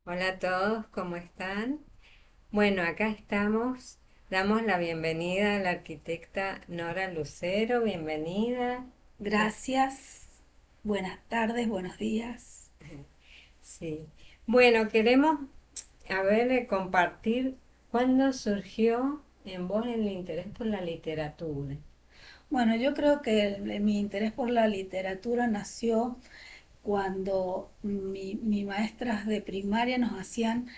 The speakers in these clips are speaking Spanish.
Hola a todos, ¿cómo están? Bueno, acá estamos. Damos la bienvenida a la arquitecta Nora Lucero. Bienvenida. La- Gracias, buenas tardes, buenos días. sí. Bueno, queremos, compartir cuándo surgió en vos el interés por la literatura. Bueno, yo creo que mi interés por la literatura nació cuando mi maestras de primaria nos hacían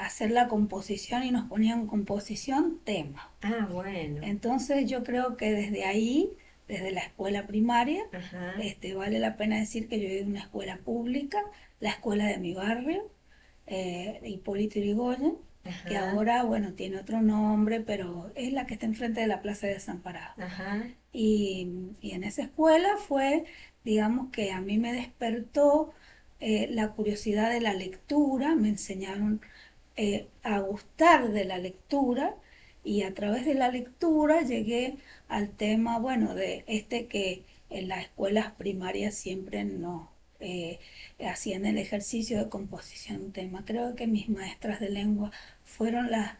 hacer la composición y nos ponían composición tema. Ah, bueno. Entonces yo creo que desde ahí, desde la escuela primaria, Ajá, vale la pena decir que yo iba a una escuela pública, la escuela de mi barrio, Hipólito Yrigoyen, que ajá, ahora, bueno, tiene otro nombre, pero es la que está enfrente de la Plaza de Desamparados. ajá. Y en esa escuela fue, digamos que a mí me despertó la curiosidad de la lectura, me enseñaron a gustar de la lectura y a través de la lectura llegué al tema, bueno, de este que en las escuelas primarias siempre no hacían el ejercicio de composición tema. Creo que mis maestras de lengua fueron las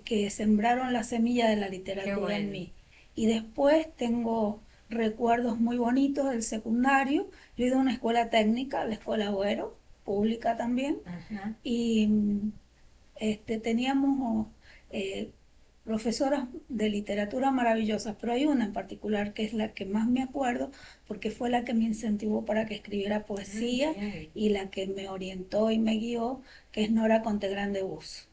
que sembraron la semilla de la Qué literatura en bueno. mí. Y después tengo recuerdos muy bonitos del secundario. Yo he ido a una escuela técnica, la escuela Agüero, pública también, Ajá. y teníamos eh, profesoras de literatura maravillosas, pero hay una en particular que es la que más me acuerdo porque fue la que me incentivó para que escribiera Ah, poesía bien. y la que me orientó y me guió, que es Nora Contegrande Bus,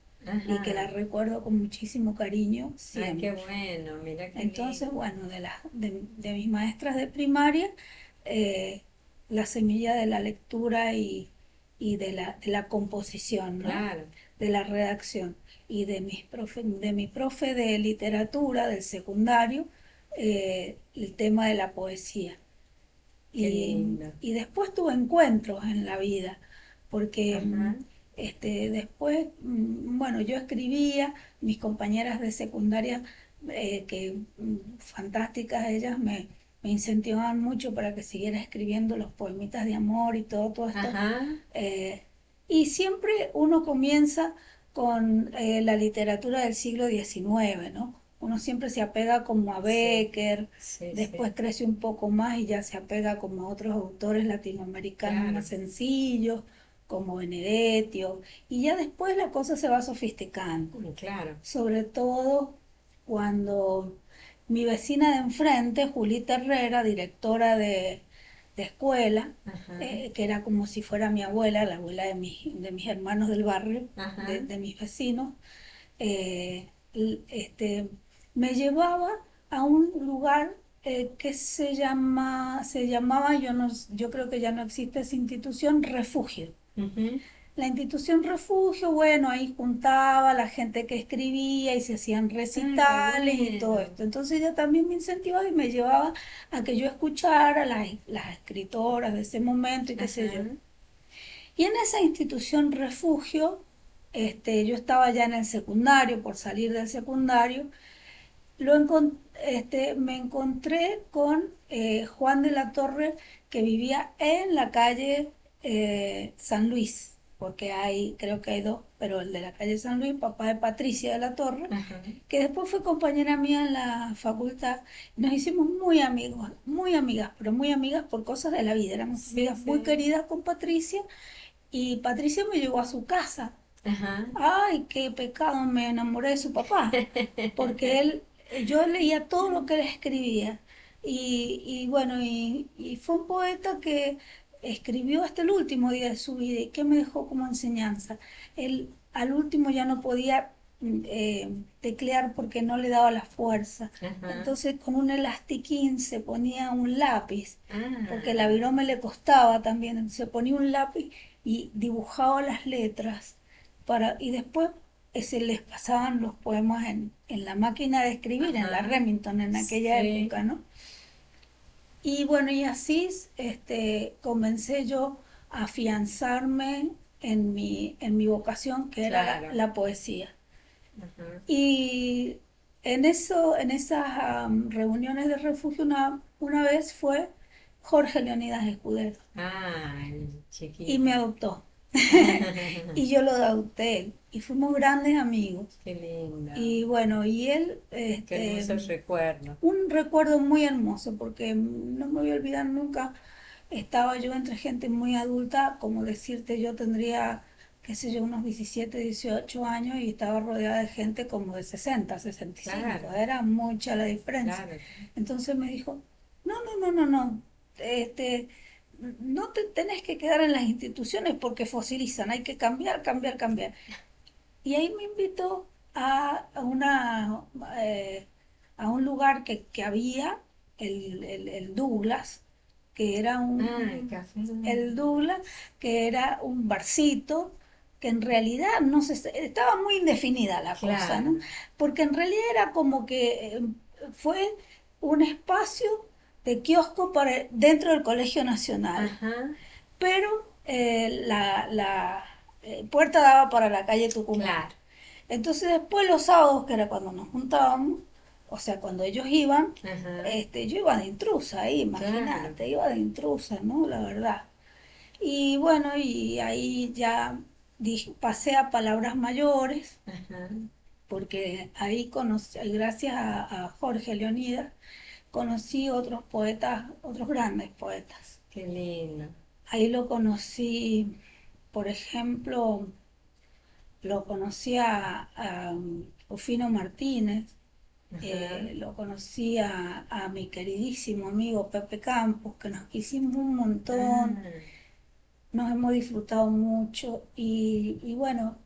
y que la Ajá. recuerdo con muchísimo cariño Ay, qué siempre. bueno. Mira qué Entonces, lindo. bueno, de mis maestras de primaria, eh, la semilla de la lectura y de la composición, ¿no? Claro. De la redacción. Y de mi profe de literatura del secundario, el tema de la poesía. Qué lindo. Y después tuve encuentros en la vida, porque Ajá. después, bueno, yo escribía, mis compañeras de secundaria, que fantásticas ellas, me incentivaban mucho para que siguiera escribiendo los poemitas de amor y todo esto. Ajá. eh, y siempre uno comienza con la literatura del siglo XIX, ¿no? Uno siempre se apega como a Sí, Becker, sí, después sí. crece un poco más y ya se apega como a otros autores latinoamericanos Claro. más sencillos, como Benedetto, y ya después la cosa se va sofisticando, Claro. sobre todo cuando mi vecina de enfrente, Julita Herrera, directora de escuela, Ajá. que era como si fuera mi abuela, la abuela de mis hermanos del barrio, Ajá. de mis vecinos, eh, este, me llevaba a un lugar que se llamaba, yo, no, yo creo que ya no existe esa institución, Refugio. Ujú. La institución Refugio, bueno, ahí juntaba la gente que escribía y se hacían Ay, qué recitales y todo bueno. esto. Entonces ella también me incentivaba y me llevaba a que yo escuchara las escritoras de ese momento y qué sé yo. Ajá. Y en esa institución Refugio, yo estaba ya en el secundario, por salir del secundario, me encontré con Juan de la Torre, que vivía en la calle San Luis, porque hay, creo que hay dos, pero el de la calle San Luis, papá de Patricia de la Torre, Ajá. que después fue compañera mía en la facultad. Nos hicimos muy amigos, muy amigas, pero muy amigas por cosas de la vida. Éramos Sí, amigas muy sí. queridas con Patricia y Patricia me llevó a su casa. Ajá. Ay, qué pecado, me enamoré de su papá, porque yo leía todo lo que él escribía. Y bueno, y fue un poeta que escribió hasta el último día de su vida y que me dejó como enseñanza. Él al último ya no podía teclear porque no le daba la fuerza. Ajá. Entonces con un elastiquín se ponía un lápiz, porque la Ah. virome le costaba también, entonces se ponía un lápiz y dibujaba las letras y después se les pasaban los poemas en la máquina de escribir, en la Ajá. Remington en aquella Sí. época, ¿no? Y bueno, y así comencé yo a afianzarme en mi vocación, que era Claro. la poesía. Ajá. Y en esas reuniones de refugio, una vez fue Jorge Leonidas Escudero Ah, el y me chiquito. adoptó. y yo lo adopté y fuimos grandes amigos. Qué lindo. Y bueno, y él, Qué hermoso recuerdo. un recuerdo muy hermoso porque no me voy a olvidar nunca, estaba yo entre gente muy adulta, como decirte, yo tendría, qué sé yo, unos 17 18 años y estaba rodeada de gente como de 60 65, Claro, era mucha la diferencia. claro. Entonces me dijo, no, este, no te tenés que quedar en las instituciones porque fosilizan, hay que cambiar, cambiar, cambiar. Y ahí me invitó a una, a un lugar que había, el Douglas, que era Ay, café. el Douglas, que era un barcito, que en realidad no se, estaba muy indefinida la cosa, ¿no? Claro. Porque en realidad era como que fue un espacio de kiosco para, dentro del Colegio Nacional, Ajá, pero la puerta daba para la calle Tucumán. claro. Entonces después los sábados, que era cuando nos juntábamos, o sea, cuando ellos iban, Ajá, yo iba de intrusa ahí, claro. imagínate, iba de intrusa, ¿no? La verdad. Y bueno, y ahí ya dije, pasé a palabras mayores, Ajá. porque ahí conocí, gracias a Jorge Leonidas, conocí otros poetas, otros grandes poetas. Qué lindo. Ahí lo conocí, por ejemplo, lo conocí a Rufino Martínez, Ajá. lo conocí a mi queridísimo amigo Pepe Campos, que nos quisimos un montón, Ah, nos hemos disfrutado mucho y bueno,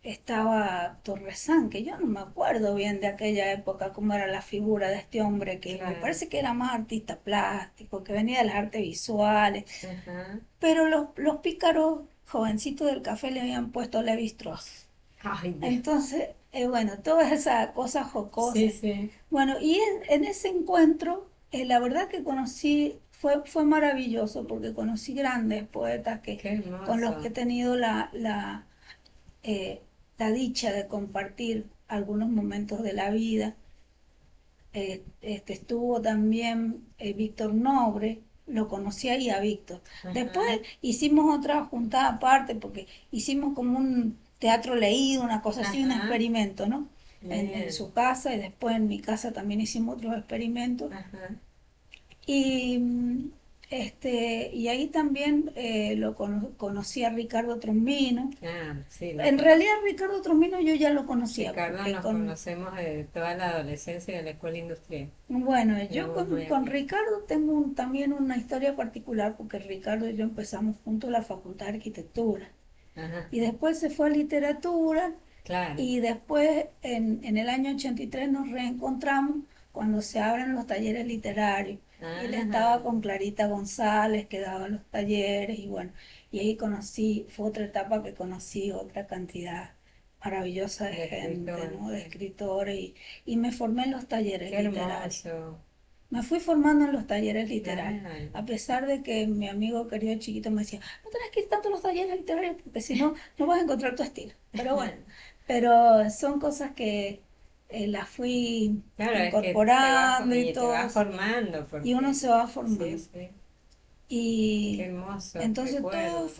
estaba Torresán, que yo no me acuerdo bien de aquella época cómo era la figura de este hombre, que me claro. parece que era más artista plástico, que venía de las artes visuales, Ajá. pero los pícaros jovencitos del café le habían puesto Levi Strauss. Ay, Dios. Entonces, bueno, todas esas cosas Sí, jocosas. sí. Bueno, y en ese encuentro, la verdad que conocí, fue maravilloso porque conocí grandes poetas Qué con los que he hermoso. tenido eh, la dicha de compartir algunos momentos de la vida. Estuvo también Víctor Nobre, lo conocí ahí a Víctor. Después Ajá. hicimos otra juntada aparte porque hicimos como un teatro leído, una cosa así, un Ajá. experimento, ¿no? En Bien. su casa y después en mi casa también hicimos otros experimentos. Ajá. Y, y ahí también conocí a Ricardo Trombino. Ah, sí, En realidad Ricardo Trombino yo ya lo conocía Ricardo porque nos conocemos de toda la adolescencia de la escuela industrial. bueno, yo Éramos muy con amigos. Ricardo tengo también una historia particular porque Ricardo y yo empezamos juntos la Facultad de Arquitectura Ajá. y después se fue a literatura Claro. y después en el año 83 nos reencontramos cuando se abren los talleres literarios. Y él Ajá. estaba con Clarita González que daba los talleres y bueno, y ahí conocí, fue otra etapa que conocí otra cantidad maravillosa de De gente, escritor, ¿no? De sí. escritores y me formé en los talleres Qué literarios. hermoso. Me fui formando en los talleres literarios, Claro. a pesar de que mi amigo querido chiquito me decía, no tenés que ir tanto a los talleres literarios porque si no, no vas a encontrar tu estilo. Pero bueno, pero son cosas que las fui Claro, es que incorporando y te todo, vas formando y uno porque se va sí, formando. sí. Qué Y hermosos entonces todo fue recuerdos.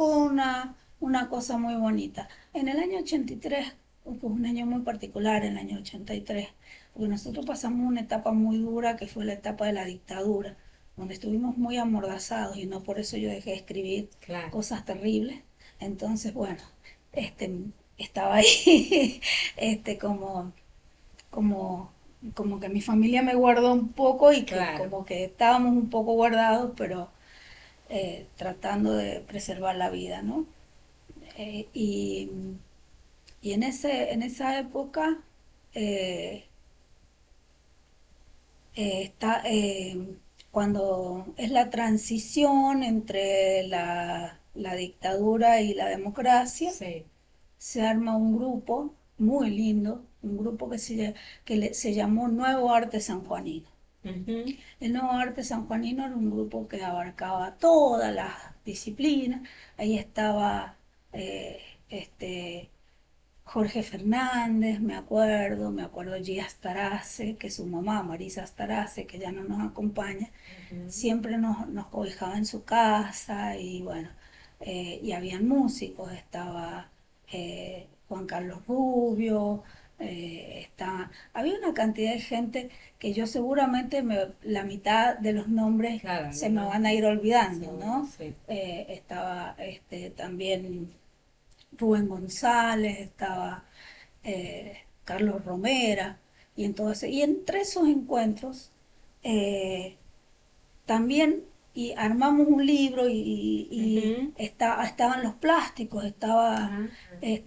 una cosa muy bonita. En el año 83, fue un año muy particular, el año 83, porque nosotros pasamos una etapa muy dura que fue la etapa de la dictadura, donde estuvimos muy amordazados y no por eso yo dejé de escribir Claro. cosas terribles. Entonces, bueno, este, estaba ahí, como, como, como que mi familia me guardó un poco y que Claro. como que estábamos un poco guardados, pero tratando de preservar la vida, ¿no? Eh, y, y en esa época eh, está cuando es la transición entre la dictadura y la democracia, Sí. se arma un grupo muy lindo, un grupo se llamó Nuevo Arte Sanjuanino. Ujú. El Nuevo Arte Sanjuanino era un grupo que abarcaba todas las disciplinas. Ahí estaba eh, este, Jorge Fernández, me acuerdo Gia Astarace, que su mamá, Marisa Astarace, que ya no nos acompaña, Ujú. siempre nos cobijaba en su casa y bueno, y habían músicos, estaba Juan Carlos Rubio, había una cantidad de gente que yo seguramente la mitad de los nombres Claro, se me van a ir olvidando, seguro, ¿no? sí. Estaba también Rubén González, estaba Carlos Romera, y entre esos encuentros eh, también y armamos un libro Ujú. estaban los plásticos, estaba Ah,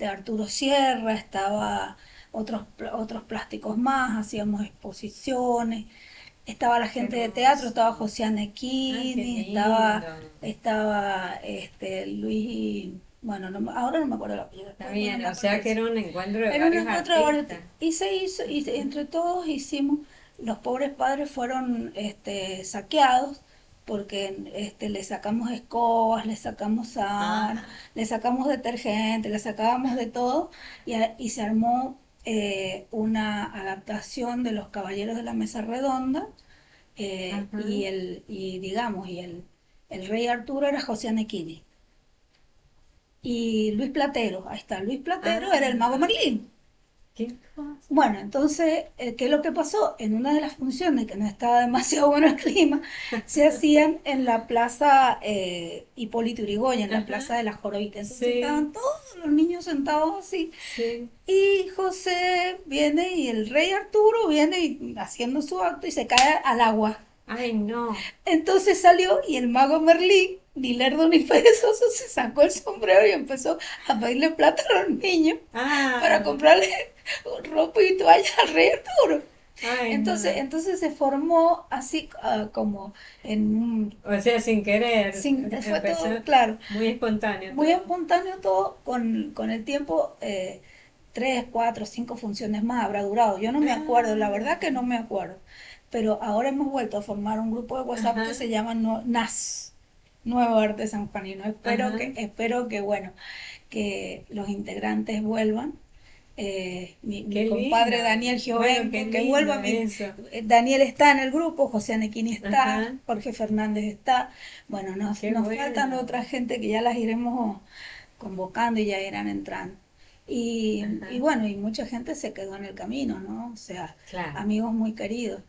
Arturo Sierra, estaba otros plásticos más, hacíamos exposiciones, estaba la qué gente de teatro, estaba hermoso. José Ah, qué Anequini, lindo. estaba Luis, bueno, ahora no me acuerdo el apellido, Está después, bueno, bien, me o acuerdo de sea que eso. era un encuentro de Era un varios encuentro de varios artistas. y se hizo, y Ujú. entre todos hicimos, los pobres padres fueron saqueados porque le sacamos escobas, le sacamos sábana, Ah, le sacamos detergente, le sacábamos de todo y se armó una adaptación de Los Caballeros de la Mesa Redonda ajá. y el rey Arturo era José Anequini. Y Luis Platero, ahí está, Luis Platero era el mago Ah, Merlín. qué cosa. Bueno, entonces, ¿qué es lo que pasó? En una de las funciones, que no estaba demasiado bueno el clima, se hacían en la plaza Hipólito Yrigoyen, en la Ajá. plaza de la Jorobita. Entonces Sí, estaban todos los niños sentados así. sí. Y José viene y el rey Arturo viene haciendo su acto y se cae al agua. Ay, no. Entonces salió y el mago Merlín, ni lerdo ni perezoso, se sacó el sombrero y empezó a pedirle plata a los niños para Ah, comprarle ropa y toalla al rey Arturo. ay, Entonces, no. entonces se formó así como en un... O sea, sin querer, Fue empezó todo, claro, muy espontáneo muy todo. espontáneo todo, con el tiempo, 3, 4, 5 funciones más habrá durado. Yo no me acuerdo, la verdad Ah, que no me acuerdo. Pero ahora hemos vuelto a formar un grupo de WhatsApp que ajá, se llama NAS, Nuevo Arte Sanjuanino. ajá. Espero que, bueno, que los integrantes vuelvan. Mi Qué lindo. compadre Daniel Bueno, qué Giovenco, que lindo vuelva. eso. Daniel está en el grupo, José Anequini está, Ajá, Jorge Fernández está. Bueno, qué nos faltan bueno. otra gente que ya las iremos convocando y ya irán entrando. Y Ajá, bueno, y mucha gente se quedó en el camino, ¿no? O sea, claro. amigos muy queridos.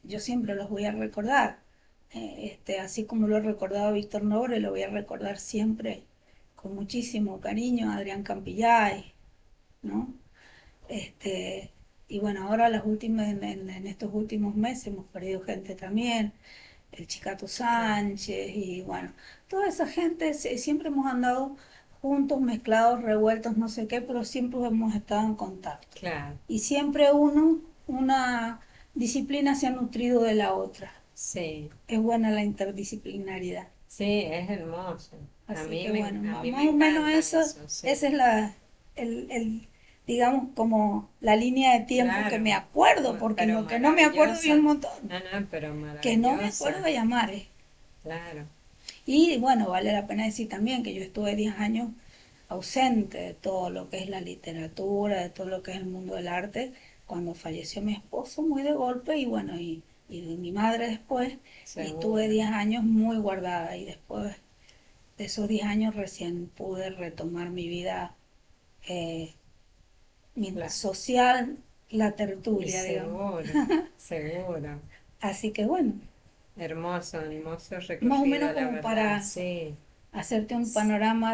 Yo siempre los voy a recordar. Así como lo he recordado a Víctor Nobre, lo voy a recordar siempre con muchísimo cariño a Adrián Campillay, ¿no? Este, y bueno, ahora en estos últimos meses hemos perdido gente también, el Chicato Claro, Sánchez, y bueno, toda esa gente siempre hemos andado juntos, mezclados, revueltos, no sé qué, pero siempre hemos estado en contacto. claro. Y siempre una disciplina se ha nutrido de la otra. Sí, Es buena la interdisciplinaridad. sí, es hermoso. Así que A bueno, mí me más o menos encanta eso, eso, sí. esa es digamos, como la línea de tiempo que me Claro, acuerdo, porque pero lo que no me acuerdo hay un maravillosa. montón, No, no, pero que no me acuerdo maravillosa. de llamar. Claro, Y bueno, vale la pena decir también que yo estuve 10 años ausente de todo lo que es la literatura, de todo lo que es el mundo del arte, cuando falleció mi esposo muy de golpe y bueno, y mi madre después, y estuve seguro. 10 años muy guardada y después de esos 10 años recién pude retomar mi vida eh, Claro. social, la Y tertulia, digamos. seguro, seguro. Así que bueno, Hermoso, hermoso más o recorrido, menos la como verdad. para Sí. hacerte un panorama